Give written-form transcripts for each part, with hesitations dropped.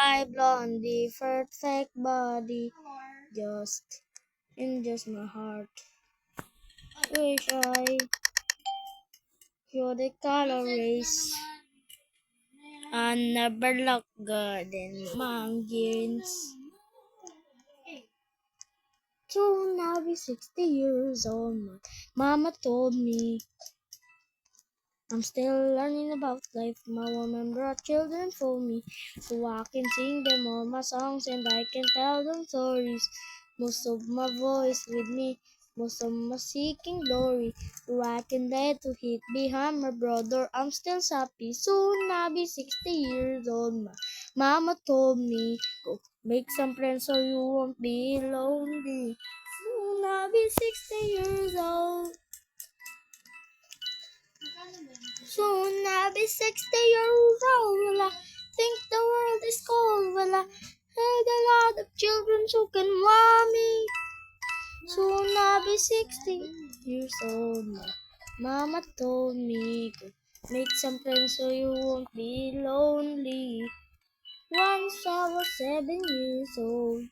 eye blondie, perfect body, just my heart. Wish I could the color race. I never look good in mountains. Soon I'll be 60 years old. Mama told me I'm still learning about life. My woman brought children for me, so I can sing them all my songs and I can tell them stories. Most of my voice with me, most of my seeking glory. So I can dare to hit behind my brother. I'm still happy. Soon I'll be 60 years old. Mama told me, go make some friends so you won't be lonely. Soon I'll be 60 years old. Soon I'll be 60 years old. Well, I think the world is cold. Well, I had a lot of children who can want me. Soon I'll be 60 years old. Mama told me to make some friends so you won't be lonely. Once I was 7 years old.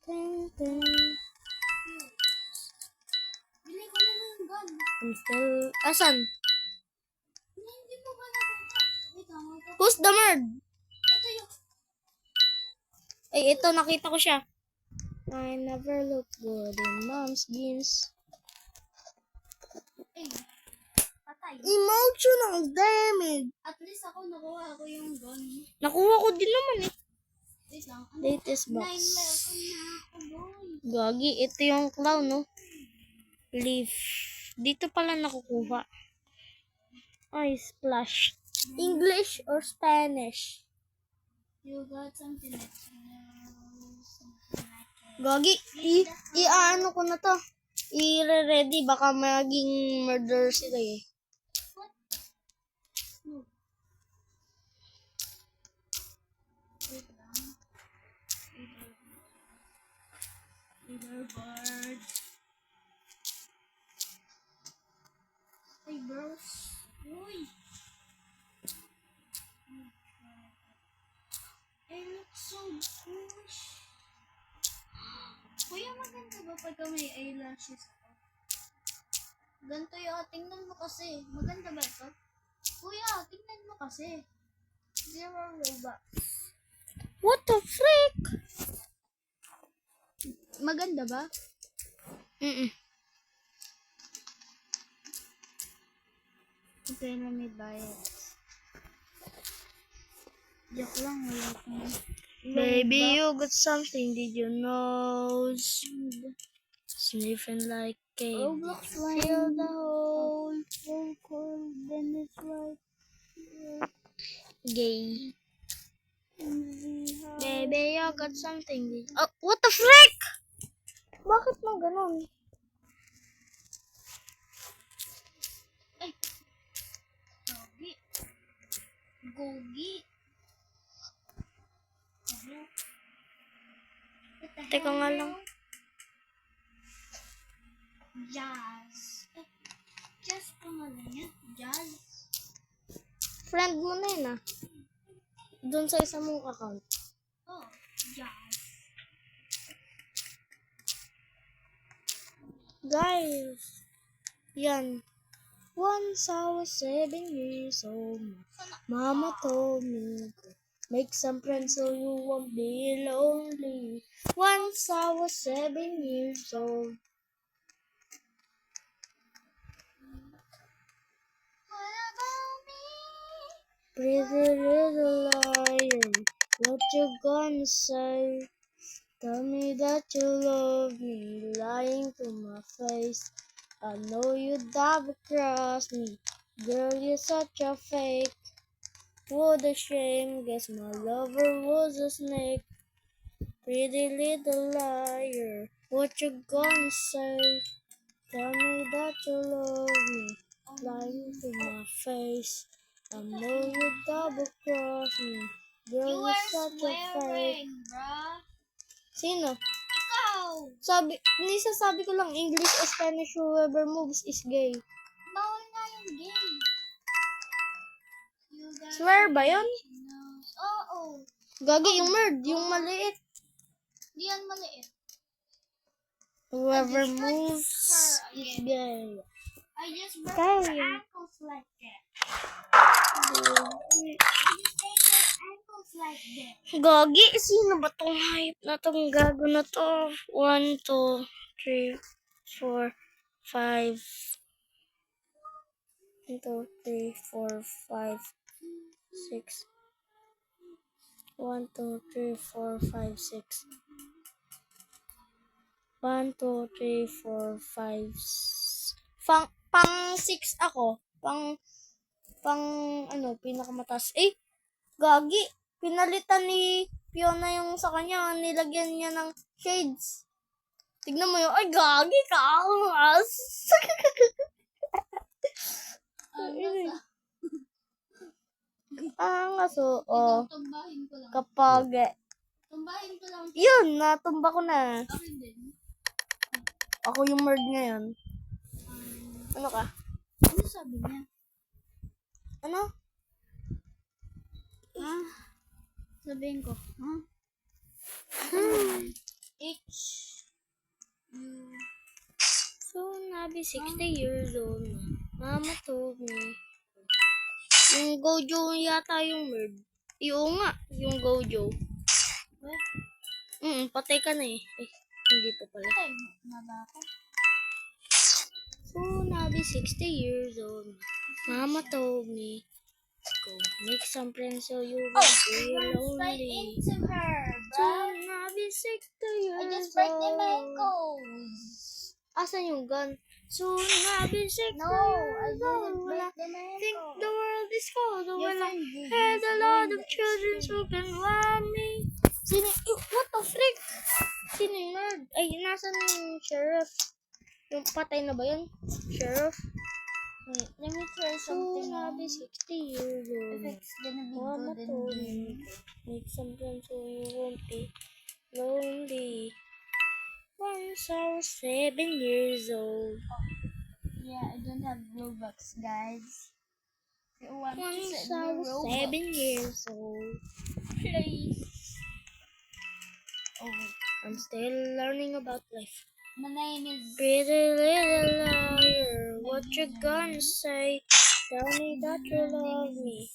Ding, ding. I'm still... Asan? Who's the bird? Ay, ito, nakita ko siya. I never look good in mom's jeans. Emotional damage. At least ako nakuha ko yung gun. Nakuha ko din naman eh. Wait lang. Latest 9 box. level na ako, boy. Gagi, ito yung clown, no? Leaf. Dito pala nakukuha. Ay, splash. English or Spanish? You got something like Gagi, i-ano ko na to. I-ready, baka maging murder sila eh. bird. Hey, bros. Uy. I look so foolish. Kuya, maganda ba pagka may eyelashes ako? Ganito yung tingnan mo kasi. Maganda ba ito? Kuya, tingnan mo kasi. Zero Robux. What the frick? Maganda ba? Okay, let me buy it. Joke lang, wala akong... Baby, you got something, did you know? Sniffing like a Roblox fill the hole. so cold, then it's like... Gay. Baby, you got something. Oh, what the frick? Bakit mo ganun? Ay! Gogi. Gogi. Teka nga lang. Jazz. Jazz pangalan niya. Jazz. Friend mo na yun ah. Doon sa isa mong account. Oh, Jazz. Guys, yan. Once I was 7 years old, Mama told me to make some friends so you won't be lonely. Once I was 7 years old. What about me? Pretty little liar, what you gonna say? Tell me that you love me, lying to my face. I know you double cross me, girl, you're such a fake. What a shame, guess my lover was a snake. Pretty little liar, what you gonna say? Tell me that you love me, lying to my face. I know you double cross me, girl, You you're are such a fake. swearing, bruh. Sino? Ikaw! Sabi ko lang English or Spanish, whoever moves is gay. Bawal nga yung gay. You got Swear ba yun? nose. Gagi, yung merd, yung maliit. Di yan maliit. Whoever just moves her is again. gay. I just broke Kaya. her ankles like that. I just break her ankles like that. Gagi, sino ba tong hype na tong gago na to? 1, 2, 3, 4, 5. 1, 2, 3, 4, 5, 6. 1, 2, 3, 4, 5, 6. 1, 2, 3, 4, 5. Pang 6 ako. Pang ano, pinakamataas. Eh, gagi. Pinalitan ni Fiona yung sa kanya. Nilagyan niya ng shades. Tignan mo yun. Ay, gagi ka. Ang aso. Oh, Tumbahin ko lang. kapag, Tumbahin ko lang. yun, natumba ko na. Akin din. Ako yung merd ngayon. Ano ka? Ano sabi niya? Ano? Sabihin ko. H. U. Soon I'll be 60 years old. Mama told me. Yung Gojo yata yung merd. Yung nga, yung Gojo. Patay ka na eh. Hindi pa pala. Ay, naba ako. Soon I'll be 60 years old. Mama told me. Go make some friends so you won't be Run straight lonely. into her, bro. Soon I'll be 60 years I old. just break my ankles. Asan yung gun? Soon I'll be 60 No, I years didn't old. break I them think ankles. the world is cold. Your When I friend did had this a lot during of the children who extreme. can want me. Sino? What the frick? Sino yung nerd? Ay, nasan yung sheriff? Yung patay na ba yun? Sheriff? Wait, let me try something. Soon I'll be 60 years If old. it's gonna be Mama good told and me. Make some friends so you won't be lonely. Once I was 7 years old. yeah, I don't have Robux, guys. If you want to Once send I me was Robux, 7 years old. please. Oh wait, I'm still learning about life. my name is. Pretty little liar, what you gonna say? Tell me that you love me.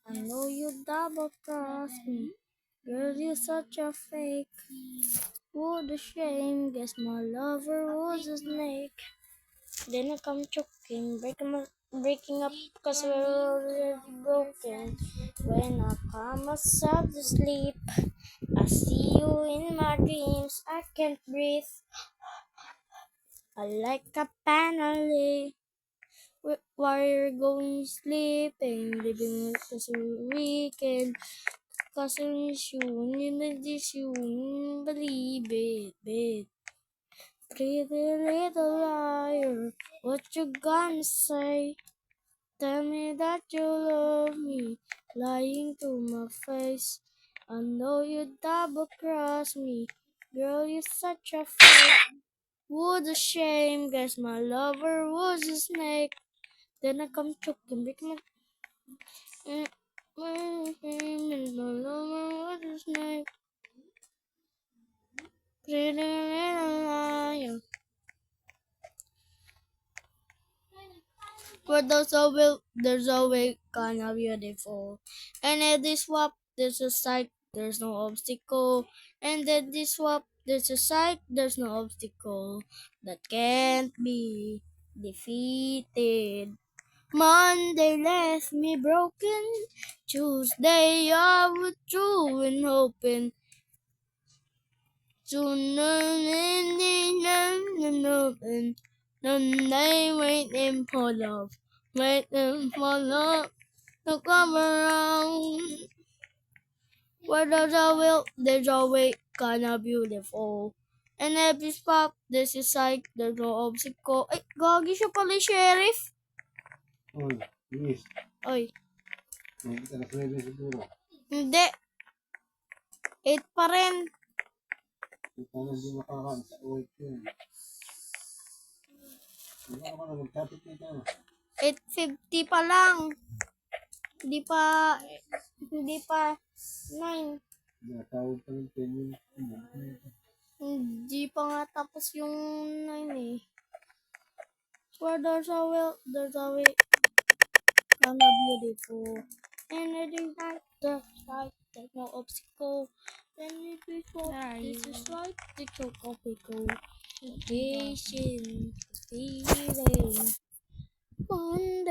I know you double cross me. Girl, you're such a fake. What a shame, guess my lover was a snake. Then I come choking, breaking up cause we're already broken. When I calm myself to sleep, I see you in my dreams. I can't breathe. I like a panel. While you're going sleeping, living it as a weekend. Cause I miss you, when you miss you, believe it. Pretty little liar, what you gonna say? Tell me that you love me, lying to my face. I know you double cross me, girl, you're such a fake. What a shame, guess my lover was a snake. Then I come choking, break my my lover was a snake. Pretty little liar. For those who will, there's always gonna be beautiful. And at this swap, there's a sight, there's no obstacle. And at this swap, there's a sight, there's no obstacle that can't be defeated. Monday left me broken. Tuesday I withdrew and hoping. Sunday waiting for love, waiting for love to come around. Where there's a will, there's always gonna beautiful. And every spot, there's a sight, there's no obstacle. Ay, gagi siya pala, sheriff. Uy, Luis, Oy, nakikita na 7 siguro. hindi. 8 pa rin. Kung hindi makakaan sa uwi ko yun. Hindi ako na mag-topic nito. 8:50 pa lang. Hindi pa 9. Natawag pa ng 10 minutes. Hindi pa nga tapos yung 9 eh. Where there's a way. Kinda beautiful. And I think that there's no obstacle. Then it is what this is like the tropical vacation feeling. One day.